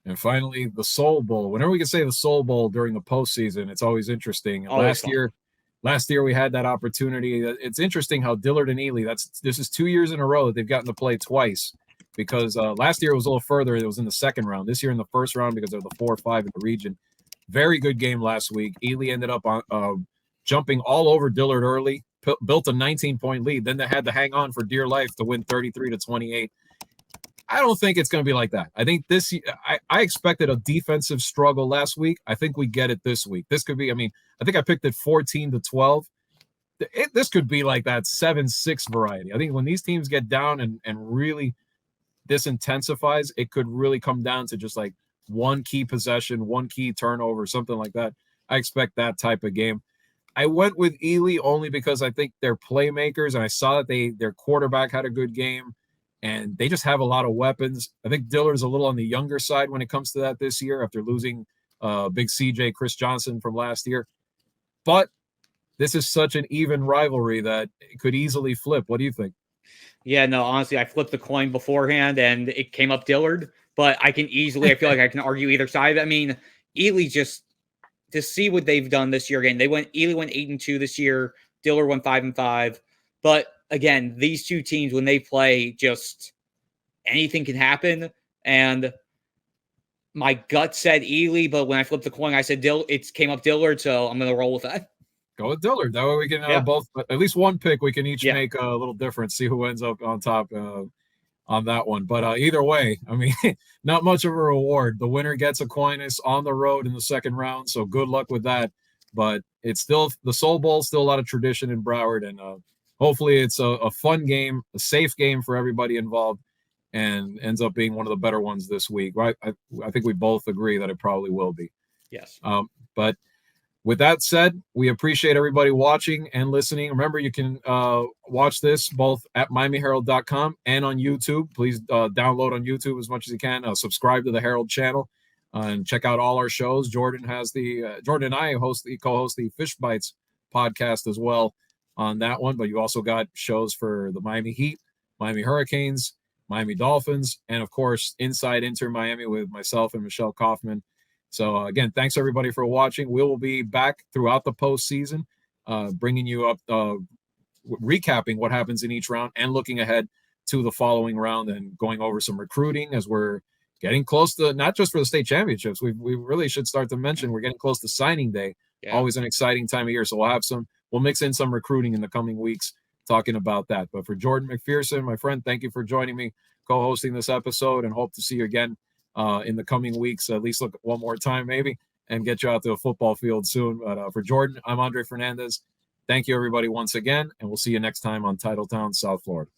And finally, the Soul Bowl. Whenever we can say the Soul Bowl during the postseason, it's always interesting. Last year we had that opportunity. It's interesting how Dillard and Ely, this is 2 years in a row that they've gotten to play twice, because last year it was a little further. It was in the second round. This year in the first round, because they're the 4 or 5 in the region. Very good game last week. Ely ended up on jumping all over Dillard early, built a 19-point lead. Then they had to hang on for dear life to win 33-28. I don't think it's going to be like that. I think I expected a defensive struggle last week. I think we get it this week. This could be, I think I picked it 14-12. This could be like that 7-6 variety. I think when these teams get down and really this intensifies, it could really come down to just like one key possession, one key turnover, something like that. I expect that type of game. I went with Ely only because I think they're playmakers, and I saw that their quarterback had a good game. And they just have a lot of weapons. I think Dillard's a little on the younger side when it comes to that this year after losing big CJ Chris Johnson from last year. But this is such an even rivalry that it could easily flip. What do you think?
Yeah, no, honestly, I flipped the coin beforehand and it came up Dillard. But I feel like I can argue either side. I mean, Ely, just to see what they've done this year again. Ely went 8-2 this year. Dillard went 5-5. But again, these two teams, when they play, just anything can happen. And my gut said Ely, but when I flipped the coin, I said it came up Dillard, so I'm going to roll with that.
Go with Dillard. That way we can both, at least one pick, we can each make a little difference, see who ends up on top on that one. But either way, not much of a reward. The winner gets Aquinas on the road in the second round, so good luck with that. But it's still the Soul Bowl, still a lot of tradition in Broward, and hopefully it's a fun game, a safe game for everybody involved, and ends up being one of the better ones this week. I think we both agree that it probably will be.
Yes.
But with that said, we appreciate everybody watching and listening. Remember, you can watch this both at MiamiHerald.com and on YouTube. Please download on YouTube as much as you can. Subscribe to the Herald channel and check out all our shows. Jordan and I co-host the Fish Bites podcast as well on that one. But you also got shows for the Miami Heat, Miami Hurricanes, Miami Dolphins, and of course, Inside Inter Miami with myself and Michelle Kaufman. So again, thanks everybody for watching. We will be back throughout the postseason, bringing you up, recapping what happens in each round and looking ahead to the following round and going over some recruiting as we're getting close to, not just for the state championships. We really should start to mention we're getting close to signing day. Yeah. Always an exciting time of year. So we'll mix in some recruiting in the coming weeks talking about that. But for Jordan McPherson, my friend, thank you for joining me, co-hosting this episode, and hope to see you again in the coming weeks, at least look one more time maybe, and get you out to a football field soon. But for Jordan, I'm Andre Fernandez. Thank you, everybody, once again, and we'll see you next time on Titletown, South Florida.